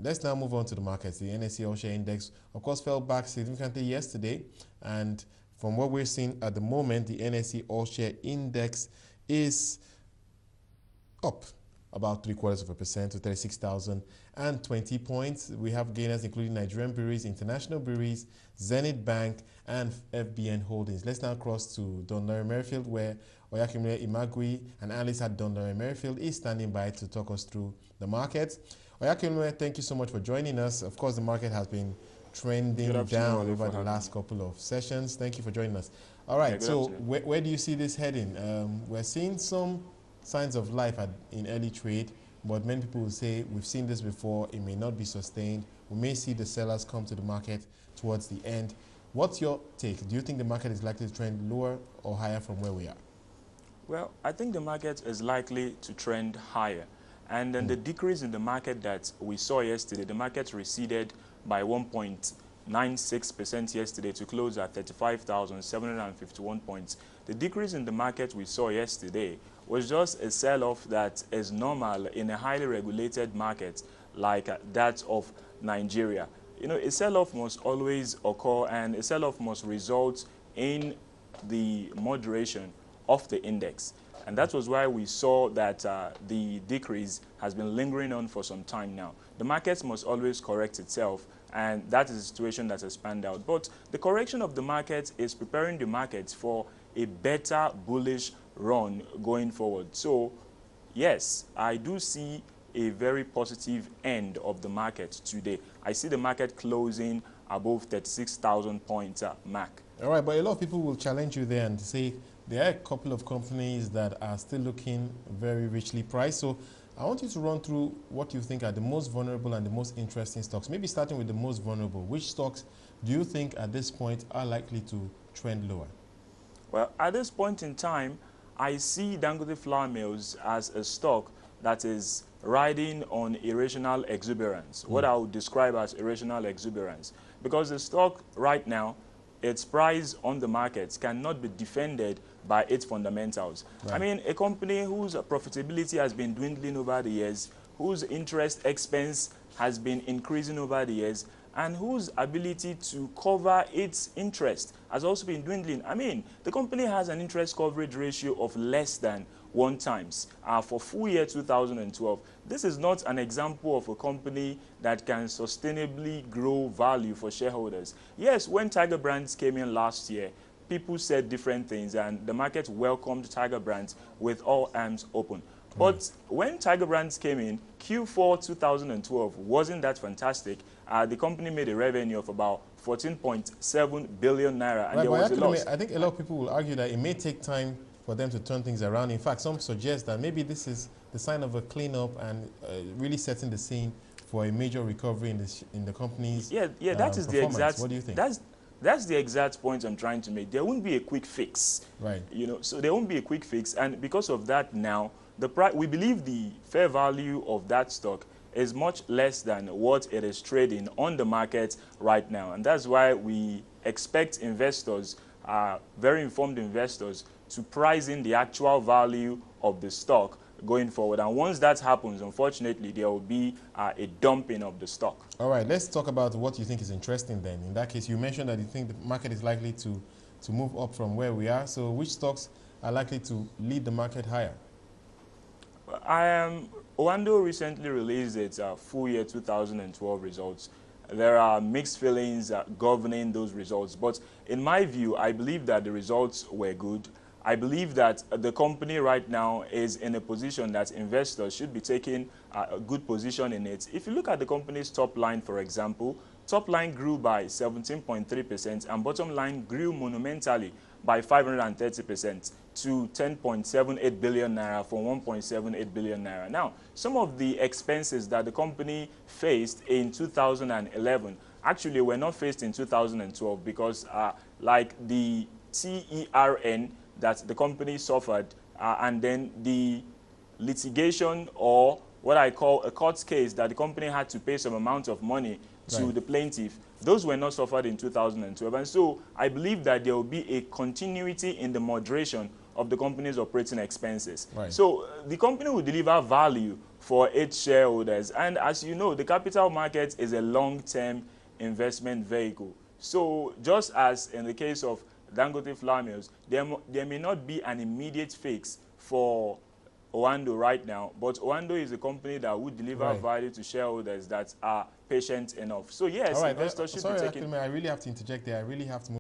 let's now move on to the markets. The NSE All-Share Index, of course, fell back significantly yesterday. And from what we're seeing at the moment, the NSE All-Share Index is up about 0.75% to 36,020 points. We have gainers including Nigerian breweries, international breweries, Zenith Bank, and FBN Holdings. Let's now cross to Dunlary Merrifield, where Oyakhilome Imagui, an analyst at Dunlary Merrifield, is standing by to talk us through the market. Oyakhilome, thank you so much for joining us. Of course, the market has been trending down over the last couple of sessions. Thank you for joining us. All right, so where do you see this heading? We're seeing some signs of life in early trade, but many people will say we've seen this before, it may not be sustained. We may see the sellers come to the market towards the end. What's your take? Do you think the market is likely to trend lower or higher from where we are? Well, I think the market is likely to trend higher. And then the decrease in the market that we saw yesterday, the market receded by 1.96% yesterday to close at 35,751 points. The decrease in the market we saw yesterday was just a sell-off that is normal in a highly regulated market like that of Nigeria. You know, a sell-off must always occur, and a sell-off must result in the moderation of the index. And that was why we saw that the decrease has been lingering on for some time now. The market must always correct itself, and that is a situation that has panned out. But the correction of the market is preparing the market for a better bullish run going forward. So, yes, I do see a very positive end of the market today. I see the market closing above 36,000 point mark. All right, but a lot of people will challenge you there and say there are a couple of companies that are still looking very richly priced. So I want you to run through what you think are the most vulnerable and the most interesting stocks. Maybe starting with the most vulnerable. Which stocks do you think at this point are likely to trend lower? Well, at this point in time, I see Dangote Flour Mills as a stock that is riding on irrational exuberance, what I would describe as irrational exuberance. Because the stock right now, its price on the market cannot be defended by its fundamentals. Right. I mean, a company whose profitability has been dwindling over the years, whose interest expense has been increasing over the years, and whose ability to cover its interest has also been dwindling. I mean, the company has an interest coverage ratio of less than 1 times for full year 2012. This is not an example of a company that can sustainably grow value for shareholders. Yes, when Tiger Brands came in last year, people said different things, and the market welcomed Tiger Brands with all arms open. But when Tiger Brands came in, Q4 2012 wasn't that fantastic. The company made a revenue of about 14.7 billion naira, and there was a loss. I think a lot of people will argue that it may take time for them to turn things around. In fact, some suggest that maybe this is the sign of a cleanup and really setting the scene for a major recovery in the company's that is the exact. What do you think? That's the exact point I'm trying to make. There won't be a quick fix, right? You know, so there won't be a quick fix, and because of that, now we believe the fair value of that stock is much less than what it is trading on the market right now, and that's why we expect investors, very informed investors, to price in the actual value of the stock going forward. And once that happens, unfortunately, there will be a dumping of the stock. All right, let's talk about what you think is interesting then. In that case, you mentioned that you think the market is likely to move up from where we are. So which stocks are likely to lead the market higher? Owando recently released its full year 2012 results. There are mixed feelings governing those results. But in my view, I believe that the results were good. I believe that the company right now is in a position that investors should be taking a good position in it. If you look at the company's top line, for example, top line grew by 17.3% and bottom line grew monumentally by 530% to 10.78 billion naira from 1.78 billion naira. Now, some of the expenses that the company faced in 2011 actually were not faced in 2012 because like the TERN that the company suffered and then the litigation, or what I call a court case that the company had to pay some amount of money to the plaintiff, those were not suffered in 2012. And so I believe that there will be a continuity in the moderation of the company's operating expenses. So the company will deliver value for its shareholders. And as you know, the capital market is a long-term investment vehicle. So just as in the case of Dangote Flour Mills, there may not be an immediate fix for Oando right now, but Oando is a company that would deliver value to shareholders that are patient enough. So yes, investors should be taking... I really have to interject there. I really have to move